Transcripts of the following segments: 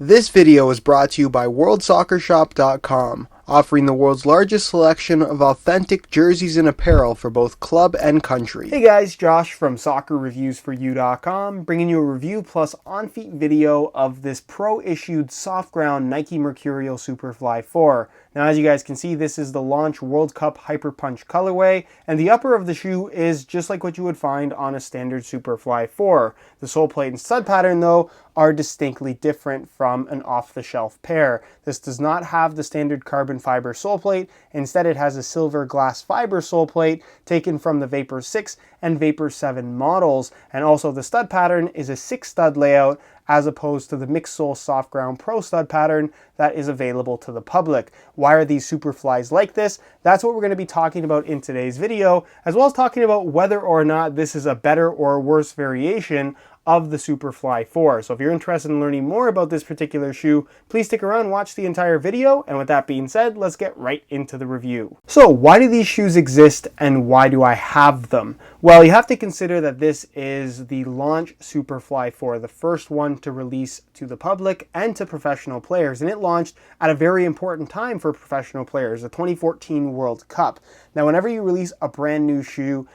This video is brought to you by WorldSoccerShop.com, offering the world's largest selection of authentic jerseys and apparel for both club and country. Hey guys, Josh from SoccerReviewsForYou.com, bringing you a review plus on-feet video of this pro-issued soft ground Nike Mercurial Superfly 4. Now, as you guys can see, this is the launch World Cup Hyper Punch colorway, and the upper of the shoe is just like what you would find on a standard Superfly 4. The sole plate and stud pattern, though, are distinctly different from an off-the-shelf pair. This does not have the standard carbon fiber sole plate. Instead, it has a silver glass fiber sole plate taken from the Vapor 6 and Vapor 7 models, and also the stud pattern is a 6-stud layout as opposed to the mixed sole soft ground pro stud pattern that is available to the public. Why are these Superflies like this? That's what we're going to be talking about in today's video, as well as talking about whether or not this is a better or worse variation of the Superfly 4. So if you're interested in learning more about this particular shoe, please stick around and watch the entire video. And with that being said, let's get right into the review. So why do these shoes exist and why do I have them? Well, you have to consider that this is the launch Superfly 4, the first one to release to the public and to professional players. And it launched at a very important time for professional players, the 2014 World Cup. Now, whenever you release a brand new shoe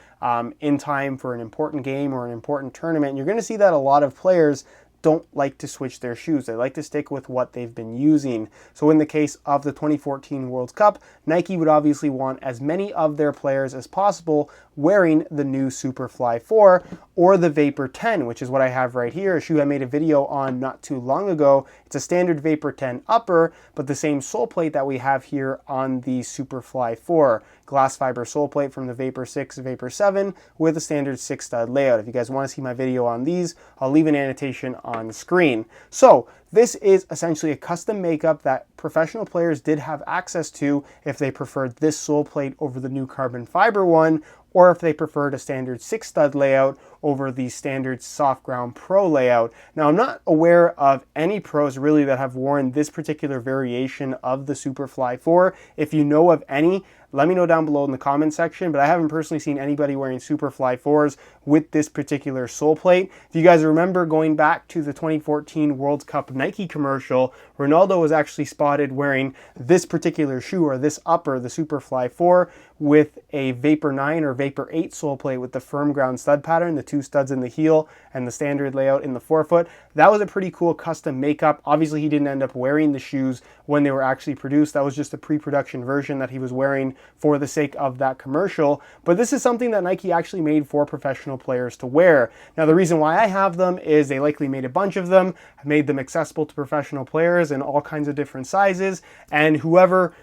in time for an important game or an important tournament, you're going to see that a lot of players don't like to switch their shoes. They like to stick with what they've been using. So in the case of the 2014 World Cup, Nike would obviously want as many of their players as possible wearing the new Superfly 4 or the Vapor 10, which is what I have right here, a shoe I made a video on not too long ago. It's a standard Vapor 10 upper, but the same sole plate that we have here on the Superfly 4. Glass fiber sole plate from the Vapor 6, Vapor 7 with a standard 6-stud layout. If you guys want to see my video on these, I'll leave an annotation on the screen. So this is essentially a custom makeup that professional players did have access to if they preferred this sole plate over the new carbon fiber one, or if they preferred a standard 6-stud layout over the standard soft ground pro layout. Now, I'm not aware of any pros really that have worn this particular variation of the Superfly 4. If you know of any, let me know down below in the comment section, but I haven't personally seen anybody wearing Superfly 4s with this particular sole plate. If you guys remember going back to the 2014 World Cup Nike commercial, Ronaldo was actually spotted wearing this particular shoe, or this upper, the Superfly 4, with a Vapor 9 or Vapor 8 sole plate with the firm ground stud pattern, the 2 studs in the heel and the standard layout in the forefoot. That was a pretty cool custom makeup. Obviously, he didn't end up wearing the shoes when they were actually produced. That was just a pre-production version that he was wearing for the sake of that commercial. But this is something that Nike actually made for professional players to wear. Now, the reason why I have them is they likely made a bunch of them, made them accessible to professional players in all kinds of different sizes, and whoever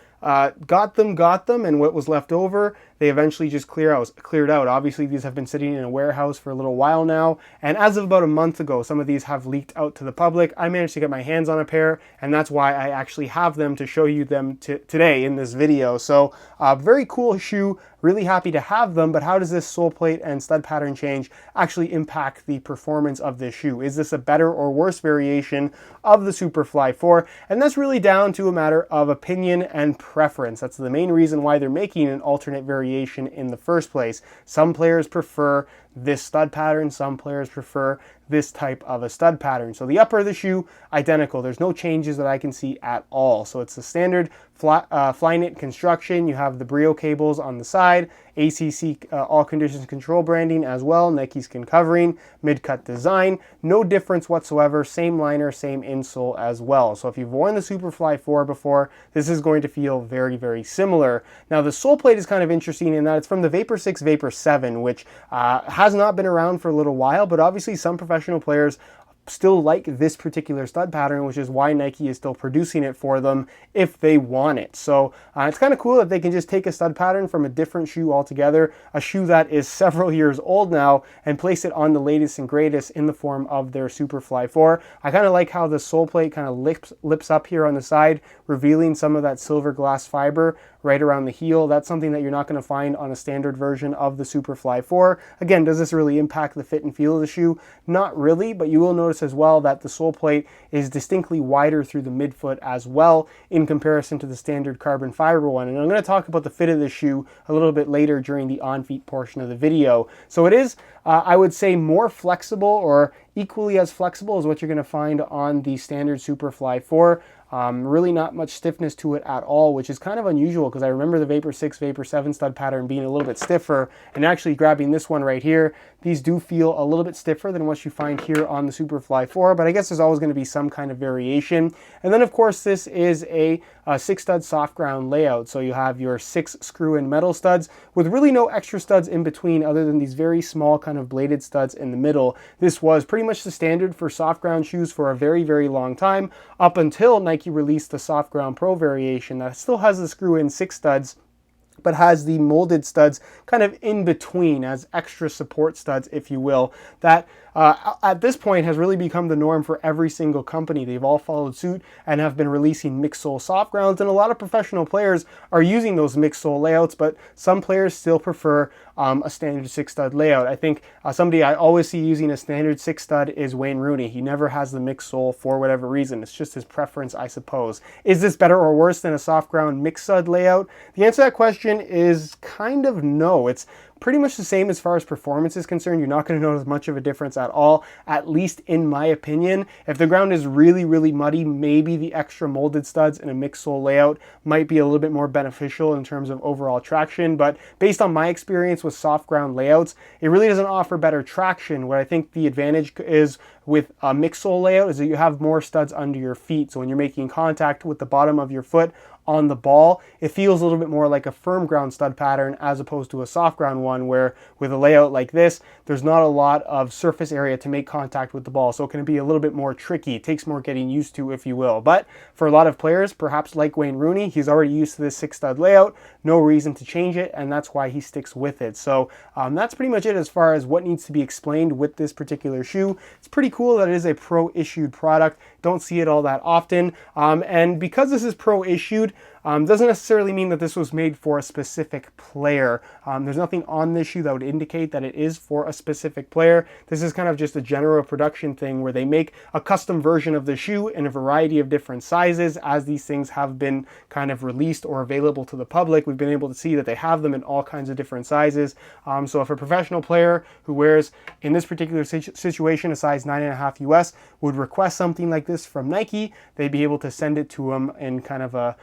got them, and what was left over, they eventually just cleared out. Obviously, these have been sitting in a warehouse for a little while now, and as of about a month ago, some of these have leaked out to the public. I managed to get my hands on a pair, and that's why I actually have them to show you them today in this video. So, very cool shoe. Really happy to have them, but how does this sole plate and stud pattern change actually impact the performance of this shoe? Is this a better or worse variation of the Superfly 4? And that's really down to a matter of opinion and preference. That's the main reason why they're making an alternate variation in the first place. Some players prefer this stud pattern, some players prefer this type of a stud pattern. So the upper of the shoe, identical. There's no changes that I can see at all. So it's the standard Flyknit construction. You have the Brio cables on the side, ACC all conditions control branding as well, Nike skin covering, mid-cut design, no difference whatsoever, same liner, same insole as well. So if you've worn the Superfly 4 before, this is going to feel very, very similar. Now the sole plate is kind of interesting in that it's from the Vapor 6, Vapor 7, which has not been around for a little while, but obviously some professional players still like this particular stud pattern, which is why Nike is still producing it for them if they want it. So it's kind of cool that they can just take a stud pattern from a different shoe altogether, a shoe that is several years old now, and place it on the latest and greatest in the form of their Superfly 4. I kind of like how the sole plate kind of lips up here on the side, revealing some of that silver glass fiber right around the heel. That's something that you're not going to find on a standard version of the Superfly 4. Again, does this really impact the fit and feel of the shoe? Not really, but you will notice as well that the sole plate is distinctly wider through the midfoot as well in comparison to the standard carbon fiber one. And I'm going to talk about the fit of the shoe a little bit later during the on-feet portion of the video. So it is, I would say, more flexible or equally as flexible as what you're going to find on the standard Superfly 4. Really not much stiffness to it at all, which is kind of unusual because I remember the Vapor 6, Vapor 7 stud pattern being a little bit stiffer, and actually grabbing this one right here, these do feel a little bit stiffer than what you find here on the Superfly 4, but I guess there's always going to be some kind of variation. And then of course this is a 6-stud soft ground layout, so you have your 6 screw-in metal studs with really no extra studs in between other than these very small kind of bladed studs in the middle. This was pretty much the standard for soft ground shoes for a very, very long time, up until Nike released the Soft Ground Pro variation that still has the screw-in 6 studs, but has the molded studs kind of in between as extra support studs, if you will, that at this point has really become the norm for every single company. They've all followed suit and have been releasing mixed sole soft grounds, and a lot of professional players are using those mixed sole layouts, but some players still prefer a standard 6-stud layout. I think somebody I always see using a standard 6-stud is Wayne Rooney. He never has the mixed sole for whatever reason. It's just his preference, I suppose. Is this better or worse than a soft ground mixed stud layout? The answer to that question is kind of no. It's pretty much the same as far as performance is concerned. You're not going to notice much of a difference at all, at least in my opinion. If the ground is really, really muddy, maybe the extra molded studs in a mixed sole layout might be a little bit more beneficial in terms of overall traction. But based on my experience with soft ground layouts, it really doesn't offer better traction. What I think the advantage is with a mixed sole layout is that you have more studs under your feet. So when you're making contact with the bottom of your foot on the ball, it feels a little bit more like a firm ground stud pattern as opposed to a soft ground one, where with a layout like this, there's not a lot of surface area to make contact with the ball. So it can be a little bit more tricky. It takes more getting used to, if you will. But for a lot of players, perhaps like Wayne Rooney, he's already used to this 6-stud layout, no reason to change it, and that's why he sticks with it. So that's pretty much it as far as what needs to be explained with this particular shoe. It's pretty cool that it is a pro-issued product. Don't see it all that often. And because this is pro-issued, doesn't necessarily mean that this was made for a specific player. There's nothing on this shoe that would indicate that it is for a specific player. This is kind of just a general production thing where they make a custom version of the shoe in a variety of different sizes. As these things have been kind of released or available to the public, we've been able to see that they have them in all kinds of different sizes. So if a professional player who wears, in this particular situation, a size 9.5 US would request something like this from Nike, they'd be able to send it to them in kind of a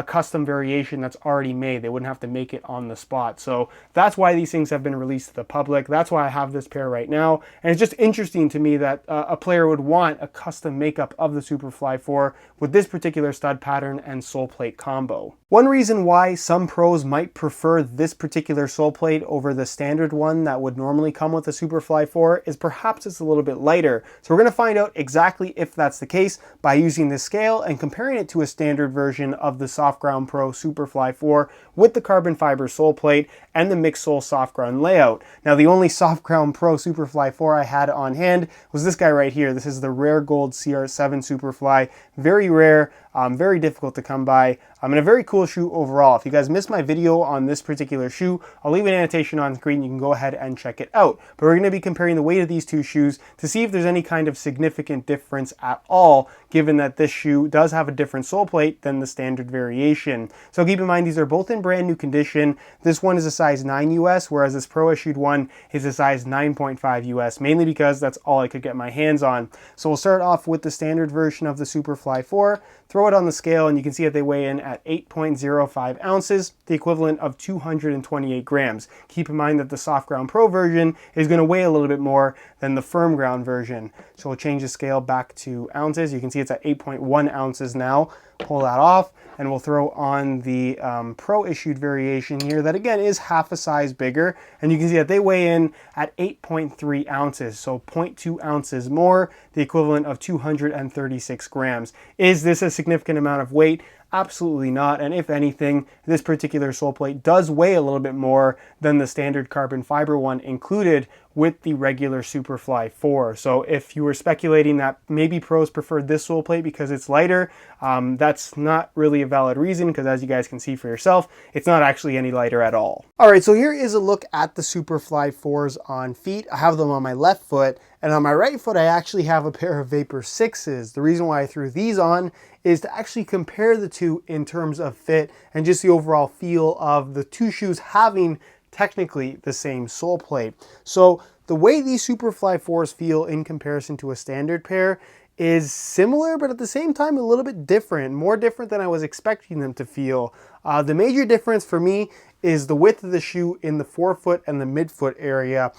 custom variation that's already made. They wouldn't have to make it on the spot. So that's why these things have been released to the public. That's why I have this pair right now. And it's just interesting to me that a player would want a custom makeup of the Superfly 4 with this particular stud pattern and sole plate combo. One reason why some pros might prefer this particular sole plate over the standard one that would normally come with the Superfly 4 is perhaps it's a little bit lighter. So we're going to find out exactly if that's the case by using this scale and comparing it to a standard version of the Soft Ground Pro Superfly 4 with the carbon fiber sole plate and the mixed sole soft ground layout. Now the only Soft Ground Pro Superfly 4 I had on hand was this guy right here. This is the Rare Gold CR7 Superfly. Very rare, very difficult to come by, and a very cool shoe overall. If you guys missed my video on this particular shoe, I'll leave an annotation on screen. You can go ahead and check it out. But we're going to be comparing the weight of these two shoes to see if there's any kind of significant difference at all, given that this shoe does have a different sole plate than the standard variation. So keep in mind, these are both in brand new condition. This one is a size 9 US, whereas this pro issued one is a size 9.5 US, mainly because that's all I could get my hands on. So we'll start off with the standard version of the Superfly 4, throw it on the scale, and you can see that they weigh in at 8.05 ounces, the equivalent of 228 grams. Keep in mind that the Soft Ground Pro version is going to weigh a little bit more than the Firm Ground version. So we'll change the scale back to ounces. You can see it's at 8.1 ounces now. Pull that off, and we'll throw on the Pro issued variation here that again is half a size bigger, and you can see that they weigh in at 8.3 ounces, so 0.2 ounces more, the equivalent of 236 grams. Is this a significant amount of weight? Absolutely not, and if anything, this particular sole plate does weigh a little bit more than the standard carbon fiber one included with the regular Superfly 4. So if you were speculating that maybe pros preferred this sole plate because it's lighter, that's not really a valid reason, because as you guys can see for yourself, it's not actually any lighter at all. All right, so here is a look at the Superfly 4s on feet. I have them on my left foot, and on my right foot, I actually have a pair of Vapor 6s. The reason why I threw these on is to actually compare the two in terms of fit and just the overall feel of the two shoes having technically the same sole plate. So the way these Superfly 4s feel in comparison to a standard pair is similar, but at the same time a little bit different, more different than I was expecting them to feel. The major difference for me is the width of the shoe in the forefoot and the midfoot area.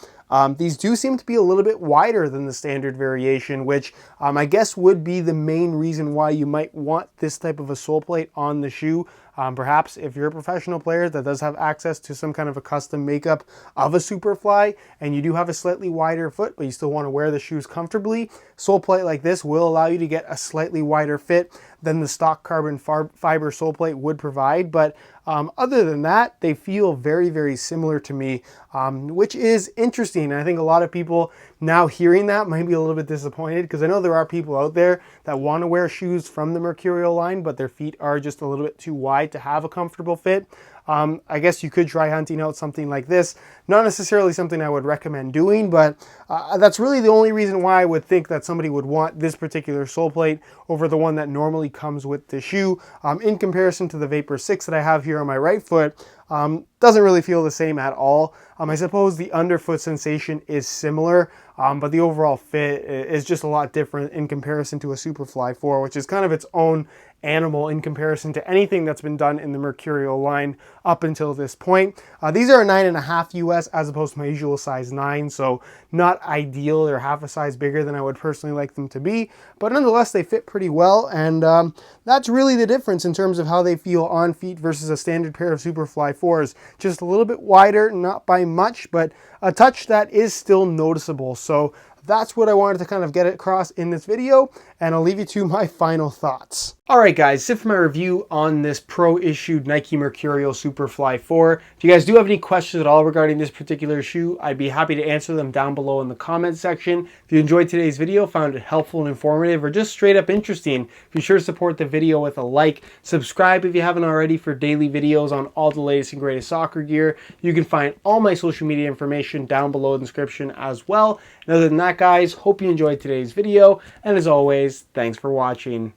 These do seem to be a little bit wider than the standard variation, which I guess would be the main reason why you might want this type of a sole plate on the shoe. Perhaps if you're a professional player that does have access to some kind of a custom makeup of a Superfly and you do have a slightly wider foot but you still want to wear the shoes comfortably, sole plate like this will allow you to get a slightly wider fit than the stock carbon fiber sole plate would provide. But other than that, they feel very, very similar to me, which is interesting. I think a lot of people now hearing that might be a little bit disappointed, because I know there are people out there that want to wear shoes from the Mercurial line, but their feet are just a little bit too wide to have a comfortable fit. I guess you could try hunting out something like this. Not necessarily something I would recommend doing, but that's really the only reason why I would think that somebody would want this particular sole plate over the one that normally comes with the shoe. In comparison to the Vapor 6 that I have here on my right foot, doesn't really feel the same at all. I suppose the underfoot sensation is similar, but the overall fit is just a lot different in comparison to a Superfly 4, which is kind of its own animal in comparison to anything that's been done in the Mercurial line up until this point. These are a 9.5 US as opposed to my usual size 9, so not ideal. They're half a size bigger than I would personally like them to be, but nonetheless they fit pretty well, and that's really the difference in terms of how they feel on feet versus a standard pair of Superfly 4s. Just a little bit wider, not by much, but a touch that is still noticeable. So that's what I wanted to kind of get across in this video, and I'll leave you to my final thoughts. Alright guys, that's it for my review on this pro-issued Nike Mercurial Superfly 4. If you guys do have any questions at all regarding this particular shoe, I'd be happy to answer them down below in the comments section. If you enjoyed today's video, found it helpful and informative, or just straight up interesting, be sure to support the video with a like. Subscribe if you haven't already for daily videos on all the latest and greatest soccer gear. You can find all my social media information down below in the description as well. And other than that guys, hope you enjoyed today's video, and as always, thanks for watching.